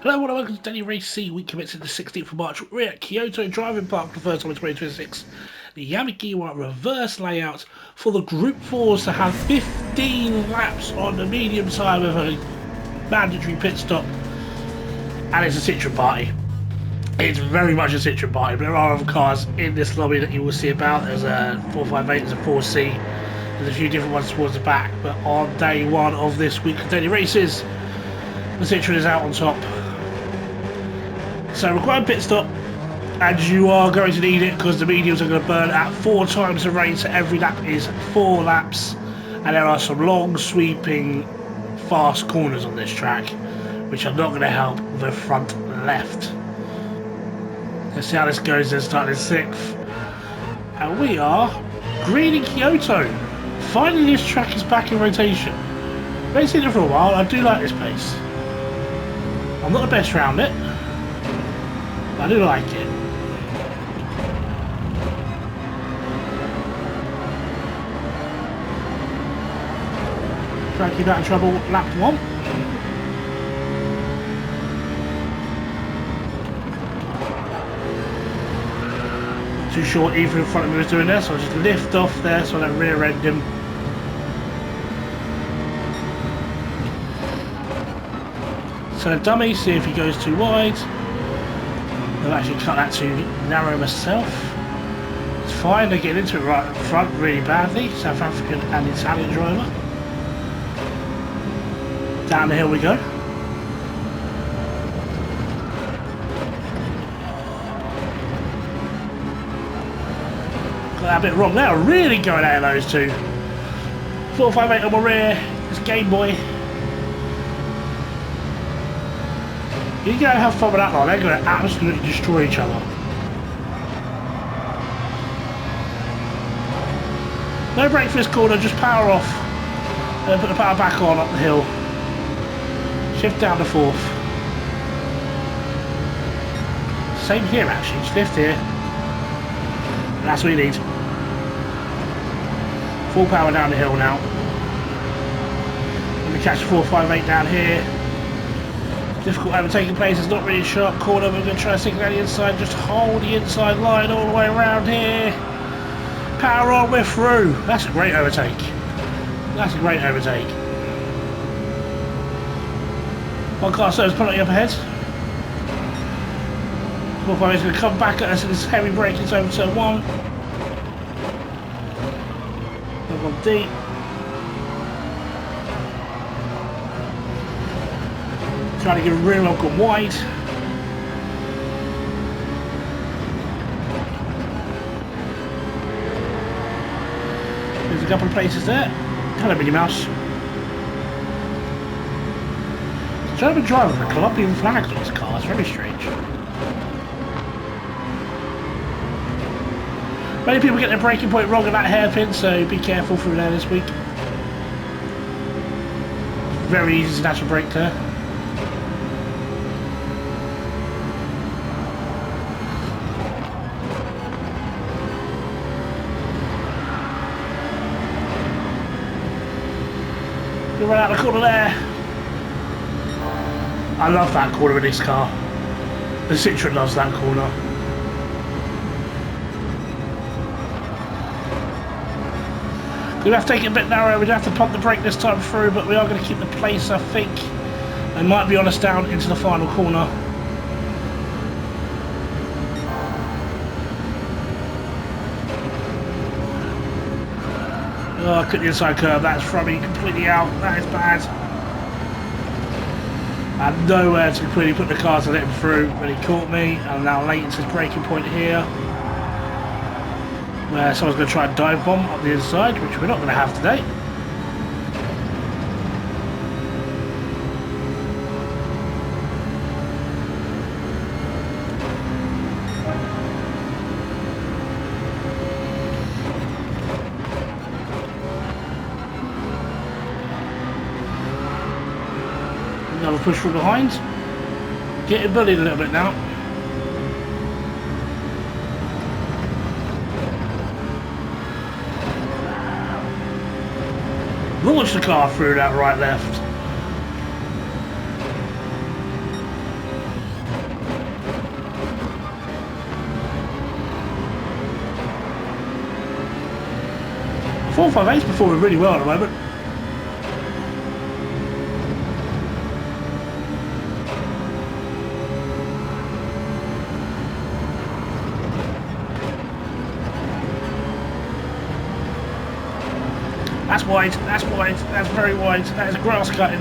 Hello and welcome to Daily Race C. Week commencing the 16th of March. We're at Kyoto Driving Park for the first time in 2026. The Yamagiwa reverse layout for the Group 4s to have 15 laps on the medium side with a mandatory pit stop. And it's a Citroen party. It's very much a Citroen party, but there are other cars in this lobby that you will see about. There's a 458, there's a 4C, there's a few different ones towards the back. But on day one of this week of Daily Races, the Citroen is out on top. So required pit stop, and you are going to need it because the mediums are going to burn at 4 times the rate, so every lap is 4 laps, and there are some long sweeping fast corners on this track which are not going to help the front left. Let's see how this goes. Then starting 6th, and we are green in Kyoto. Finally this track is back in rotation. I've been seen it for a while. I do like this pace. I'm not the best round it, I do like it. Try to keep out of trouble, lap 1. Not too sure either in front of me was doing this, so I'll just lift off there so I don't rear end him. So dummy, see if he goes too wide. I've actually cut that too narrow myself. It's fine, they're getting into it right up front really badly. South African and Italian driver. Down the hill we go. Got that a bit wrong there, really going out of those two. 458 on my rear, it's Game Boy. You go have fun with that lot, they're going to absolutely destroy each other. No brake for this corner, just power off. And then put the power back on up the hill. Shift down to 4th. Same here actually, just lift here. And that's what you need. Full power down the hill now. Let me catch the 458 down here. Difficult overtaking place, it's not really a sharp corner. We're going to try to stick down the inside, just hold the inside line all the way around here. Power on, we're through. That's a great overtake. That's a great overtake. One car serves penalty up ahead. 458 is going to come back at us in this heavy braking over turn 1. One deep. Trying to get a rear lock on wide. There's a couple of places there. Hello, Minnie Mouse. The German driver with a Colombian flag on his car. It's very strange. Many people get their braking point wrong at that hairpin, so be careful through there this week. Very easy to snatch a brake there. Run out the corner there. I love that corner in this car. The Citroen loves that corner. We're going to have to take it a bit narrow. We'd have to pump the brake this time through, but we are going to keep the place, I think. They might be on us down into the final corner. Oh, I cut the inside curve, that's from me completely out, that is bad. I had nowhere to completely put the car to let him through, but he caught me, and now late into his braking point here. Where someone's going to try and dive bomb up the inside, which we're not going to have today. Another push from behind. Getting bullied a little bit now. Launch the car through that right left. 458's performing really well at the moment. That's wide, that's wide, that's very wide, that is grass cutting.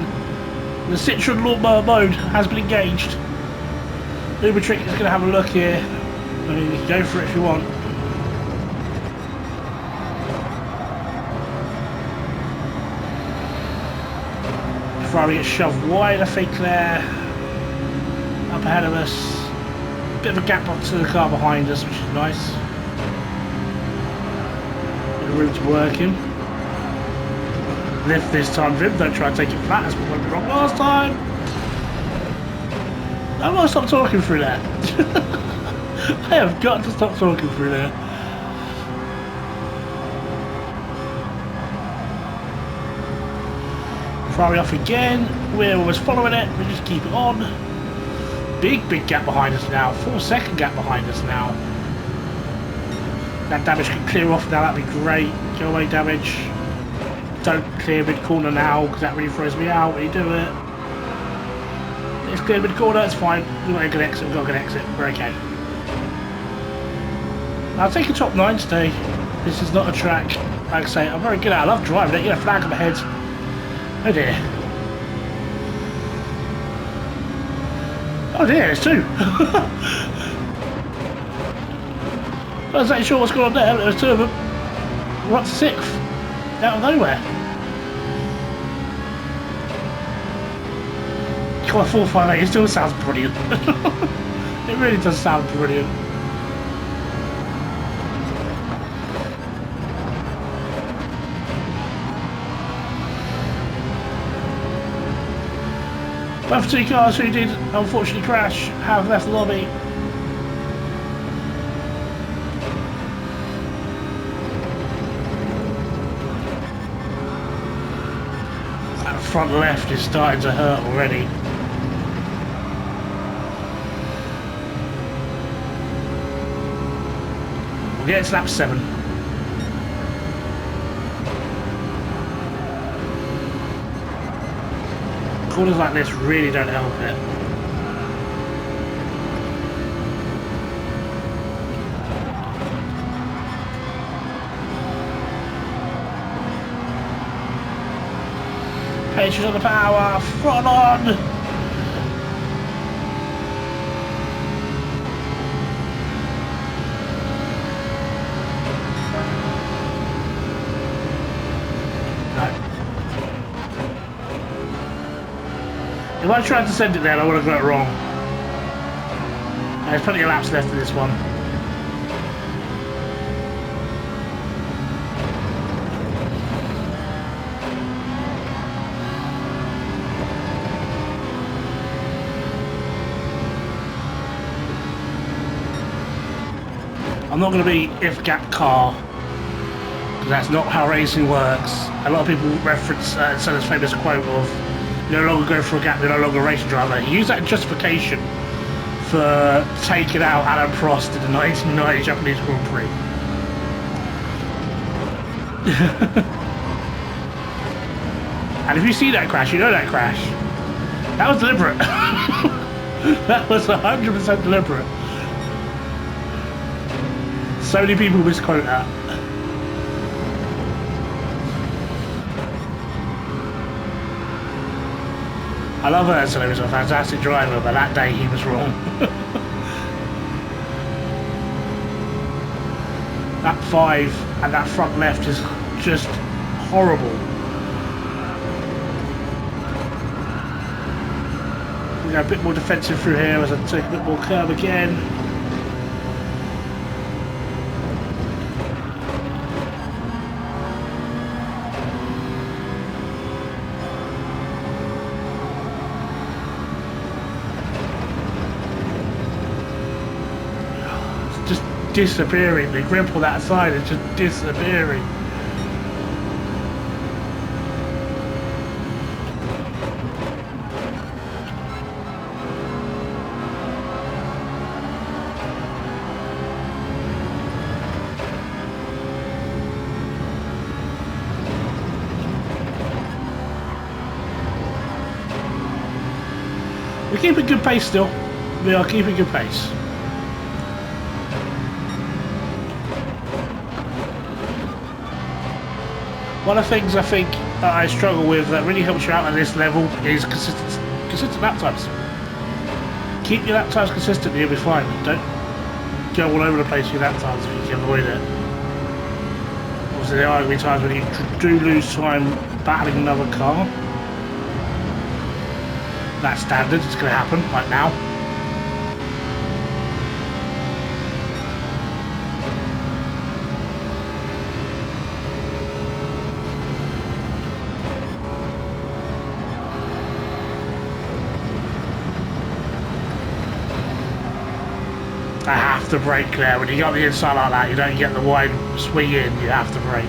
The Citroen lawnmower mode has been engaged. Uber Trick is going to have a look here. I mean, you can go for it if you want. Ferrari gets shoved wide, I think, there. Up ahead of us. Bit of a gap up to the car behind us, which is nice. Bit of room to work in. Lift this time, Vim. Don't try and take it flat. That's what went wrong last time. I've got to stop talking through that. I have got to stop talking through there. Ferrari off again. We're always following it. We just keep it on. Big gap behind us now. 4-second gap behind us now. That damage can clear off now. That'd be great. Go away, damage. Don't clear mid-corner now, because that really throws me out when you do it. It's clear mid-corner, it's fine. We've got a good exit, we've got a good exit. We're okay. I'll take a top 9 today. This is not a track, like I say, I'm very good at it. I love driving it. You know, flag on my head. Oh dear. Oh dear, it's 2. I wasn't exactly sure what's going on there, but there's 2 of them. We're up to 6th. Out of nowhere. Come on, 458, it still sounds brilliant. It really does sound brilliant. Both 2 cars who did unfortunately crash have left the lobby. That front left is starting to hurt already. We'll get to lap 7. Corners like this really don't help it. Patience on the power, front on! If I tried to send it there, I would have got it wrong. There's plenty of laps left in this one. I'm not going to be if gap car, because that's not how racing works. A lot of people reference Senna's famous quote of, "You no longer go for a gap, you're no longer a racing driver." He used that in justification for taking out Alain Prost in the 1990 Japanese Grand Prix. And if you see that crash, you know that crash. That was deliberate. That was 100% deliberate. So many people misquote that. I love Ursula, he was a fantastic driver, but that day he was wrong. That 5 and that front left is just horrible. We go a bit more defensive through here as I take a bit more curb again. Disappearing, the grip on that side is just disappearing. We're keeping good pace still. We are keeping good pace. One of the things I think that I struggle with that really helps you out at this level is consistent lap times. Keep your lap times consistent, you'll be fine. Don't go all over the place with your lap times if you can avoid it. Obviously there are going to be times when you do lose time battling another car. That's standard, it's going to happen right now. I have to brake there. When you got the inside like that, you don't get the wide swing in, you have to brake.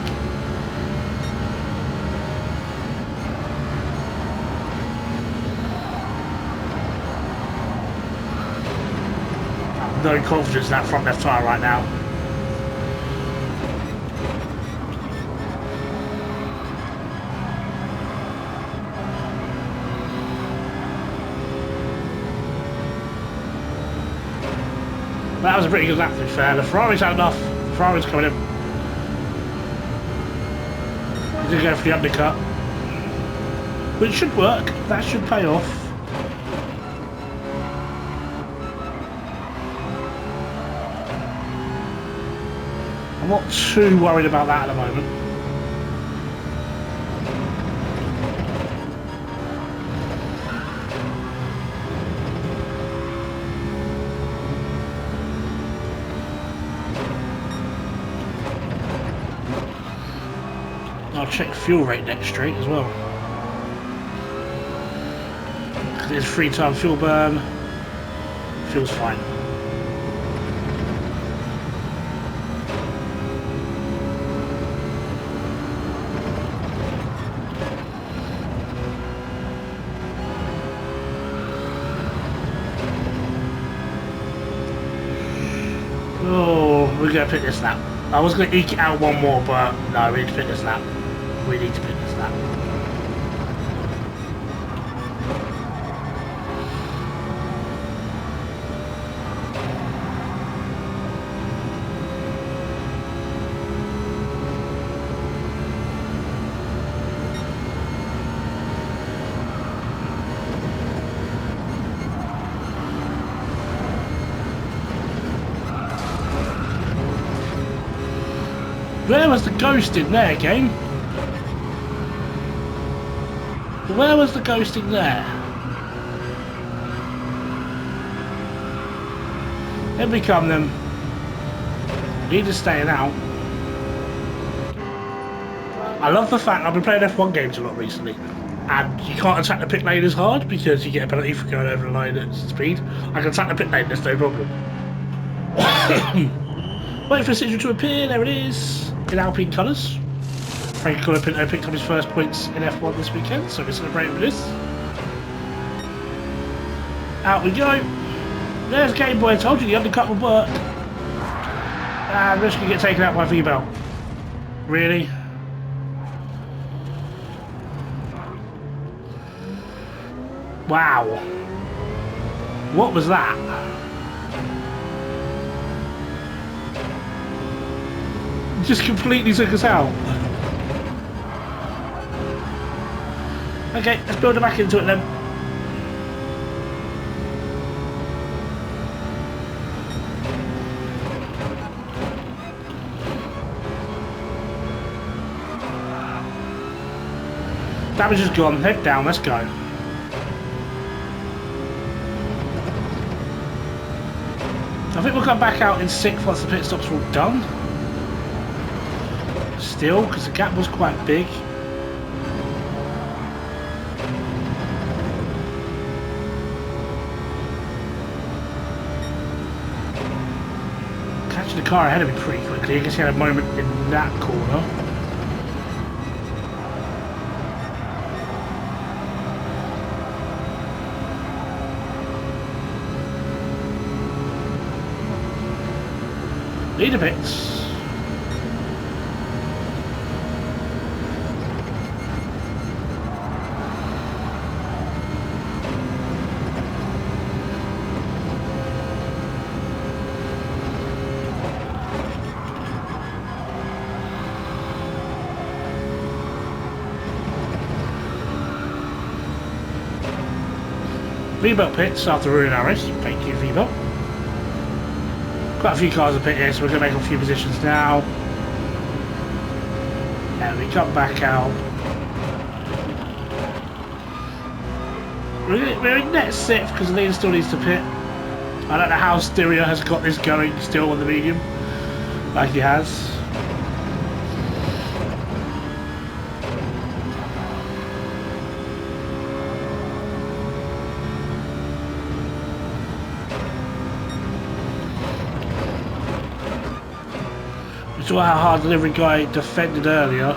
No confidence in that front left tyre right now. That was a pretty good lap, to be fair. The Ferrari's had enough. The Ferrari's coming in. He's going to go for the undercut. Which should work. That should pay off. I'm not too worried about that at the moment. I'll check fuel rate next straight as well. Because it's 3-time fuel burn. Fuel's fine. Oh, we're going to pick this lap. I was going to eke it out one more, but no, we need to pick this lap. We need to pick this lap. Where was the ghost in there, game? Where was the ghosting there? Here we come then. Need to staying out. I love the fact I've been playing F1 games a lot recently. And you can't attack the pit lane as hard because you get a penalty for going over the line at speed. I can attack the pit lane, there's no problem. Waiting for a signature to appear, there it is. In Alpine colours. Frankie Colapinto picked up his first points in F1 this weekend, so we're celebrating with this. Out we go. There's Game Boy, I told you the undercut would work. And we're just going to get taken out by V-Bell. Really? Wow. What was that? Just completely took us out. Okay, let's build it back into it then. Damage is gone, head down, let's go. I think we'll come back out in 6th once the pit stops are all done. Still, because the gap was quite big. Catching the car ahead of me pretty quickly. I guess he had a moment in that corner. Leader pits. V-belt pits after ruining our race. Thank you, V-belt. Quite a few cars are pit here, so we're going to make a few positions now. And we come back out. We're in net 6th because Lean still needs to pit. I don't know how Styria has got this going still on the medium, like he has. We saw how hard delivery guy defended earlier.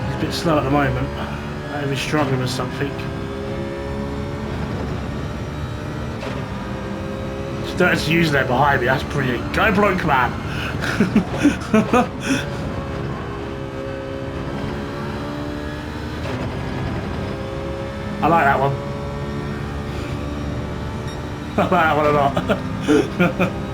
He's a bit slow at the moment. Maybe struggling with something. Started to use that behind me, that's brilliant. Go bloke, man! I like that one. I like that one a lot.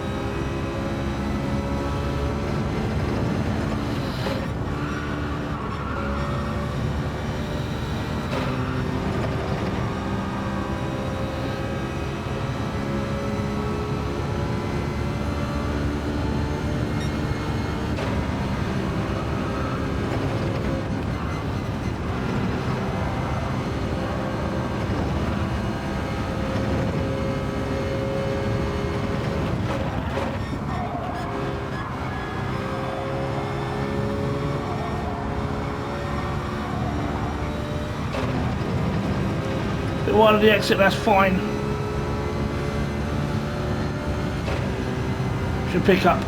One of the exit, that's fine. Should pick up.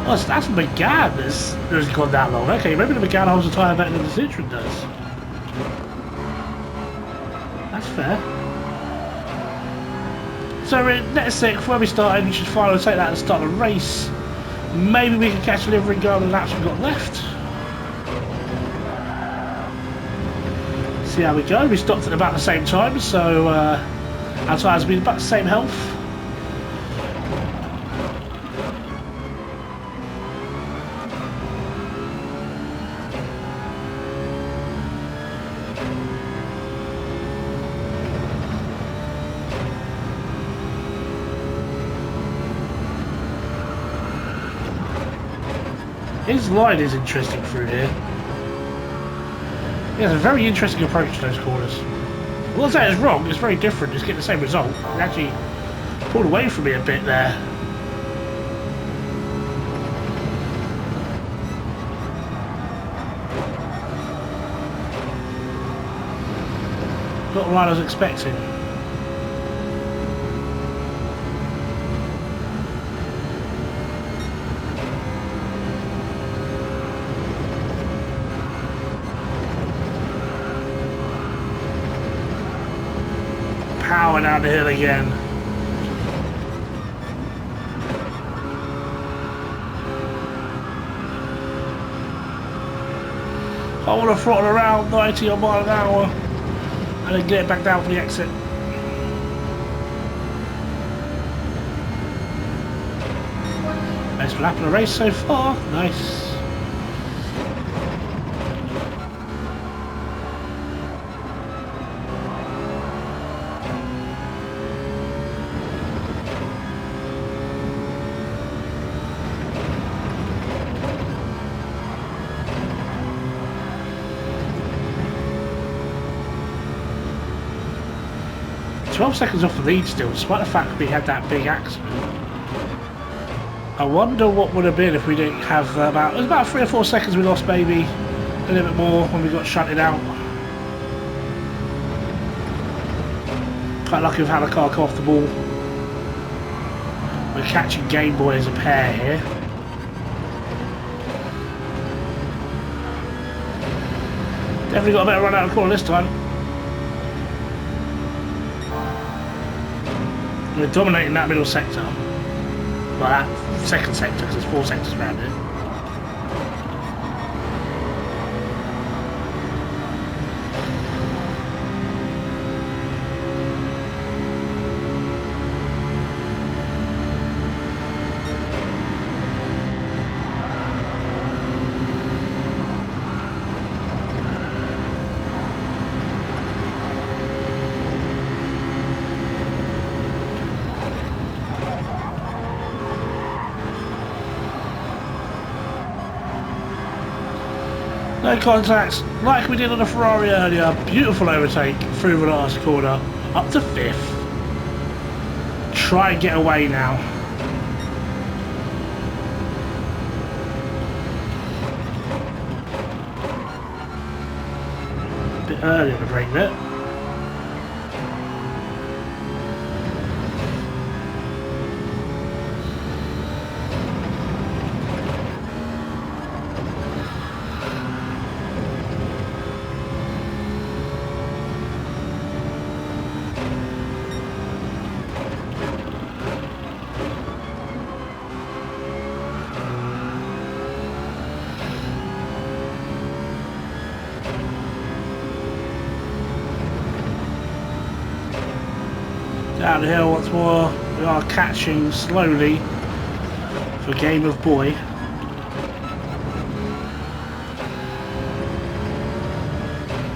Oh, that's McGann that's gone that long. Okay, maybe the McGann holds the tyre better than the Citroen does. That's fair. So we're in net 6th, where we started. We should finally take that and start the race. Maybe we can catch a livery guy on the laps we've got left. See how we go. We stopped at about the same time, so our tyres have been about the same health. His line is interesting through here. He has a very interesting approach to those corners. I won't say it's wrong, it's very different, it's getting the same result. It actually pulled away from me a bit there. Not what I was expecting. Power down the hill again. I want to throttle around 90 or mile an hour and then get it back down for the exit. Best lap of the race so far. Nice. "12 seconds off the lead still, despite the fact we had that big accident." I wonder what would have been if we didn't have it was about 3 or 4 seconds we lost, maybe. A little bit more when we got shunted out. Quite lucky we've had a car come off the ball. We're catching Game Boy as a pair here. Definitely got a better run out of the corner this time. We're dominating that middle sector. Well, that second sector, because there's 4 sectors around it. No contacts, like we did on the Ferrari earlier. Beautiful overtake through the last corner, up to 5th. Try and get away now. A bit early on the brake bit. Down the hill once more, we are catching slowly for Game of Boy.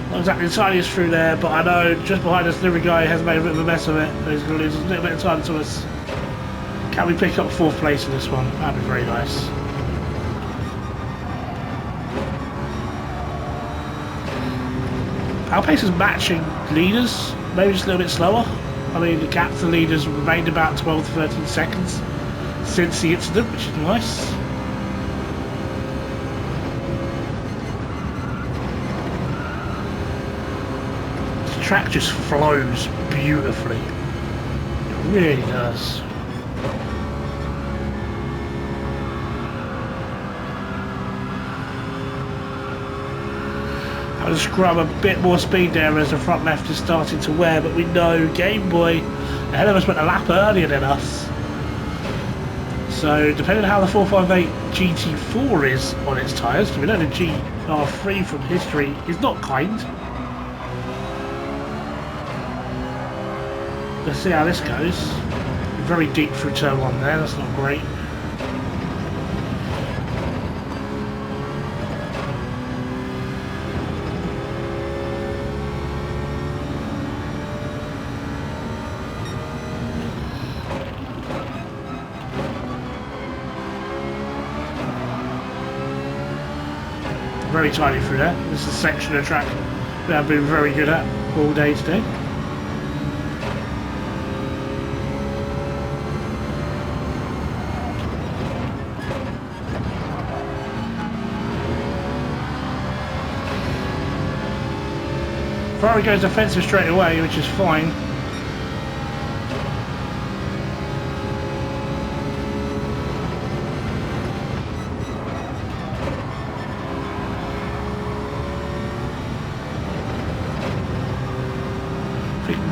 Not exactly the tiniest through there, but I know just behind us, the guy has made a bit of a mess of it. He's going to lose a little bit of time to us. Can we pick up 4th place in this one? That'd be very nice. Our pace is matching leaders, maybe just a little bit slower. I mean, the gap to leaders remained about 12 to 13 seconds since the incident, which is nice. The track just flows beautifully. It really does. I'll just grab a bit more speed there as the front left is starting to wear, but we know Game Boy ahead of us went a lap earlier than us. So depending on how the 458 GT4 is on its tyres, we know the GR3 from history is not kind. Let's see how this goes. Very deep through turn 1 there, that's not great. Very tiny through there. This is a section of track that I've been very good at all day today. Ferrari goes offensive straight away, which is fine.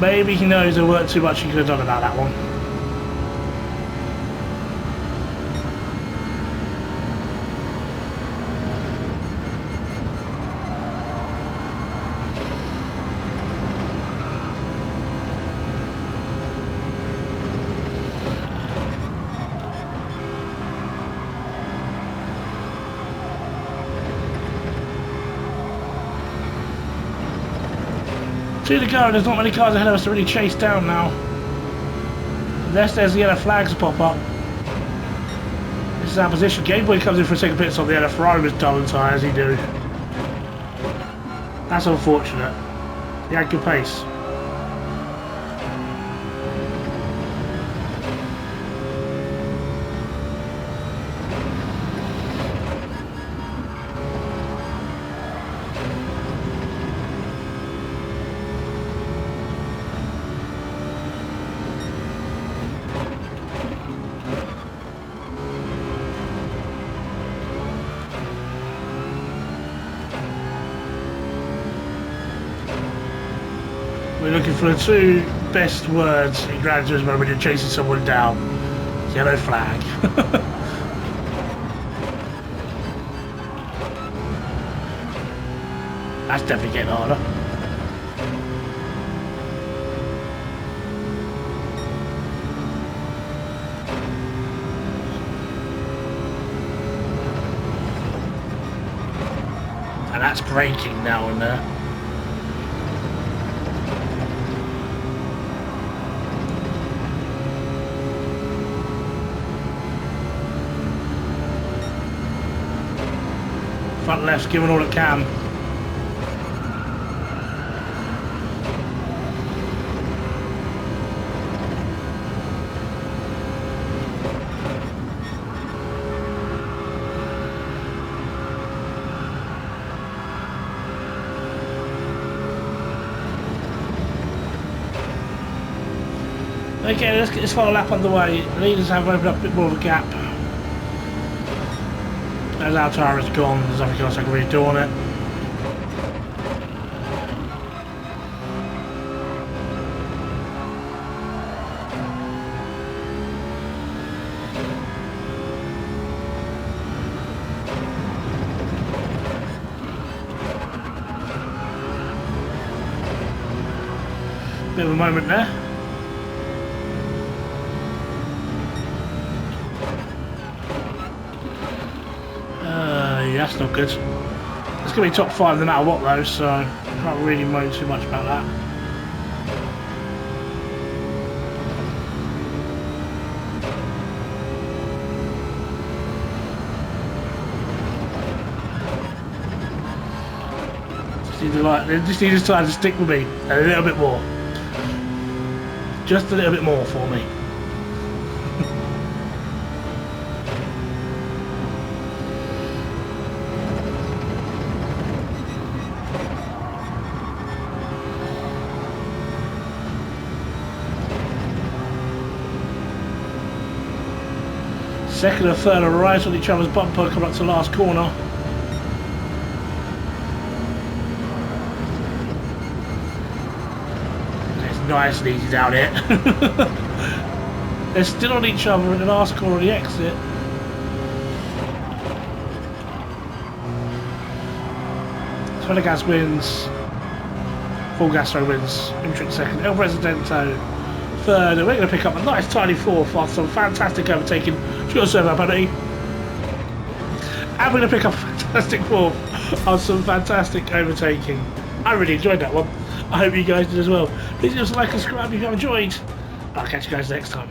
Maybe he knows there weren't too much he could have done about that one. Two to go, there's not many cars ahead of us to really chase down now. Unless there's the yellow flags pop up. This is our position. Game Boy comes in for a second pit stop. The yellow Ferrari was dull and tired, as he do. That's unfortunate. He had good pace. We're looking for the two best words in Gran Turismo when you're chasing someone down. Yellow flag. That's definitely getting harder. And that's braking now and there. Front front left, giving all it can. Okay, let's get this final lap underway. The leaders have opened up a bit more of a gap. As our tyre is gone, there's nothing else I can really do on it. Bit of a moment there. That's not good. It's going to be top 5 no matter what though, so can't really moan too much about that. Just need to try to stick with me a little bit more. Just a little bit more for me. Second and third are right on each other's bumper, coming up to the last corner. It's nice and easy down here. They're still on each other in the last corner of the exit. Gas wins. Full Gastro wins. Imtric second. El Presidento third. And we're going to pick up a nice tiny fourth after some fantastic overtaking. Sure, serve buddy. And we're going to pick up a fantastic fourth on some fantastic overtaking. I really enjoyed that one. I hope you guys did as well. Please just like and subscribe if you have enjoyed. I'll catch you guys next time.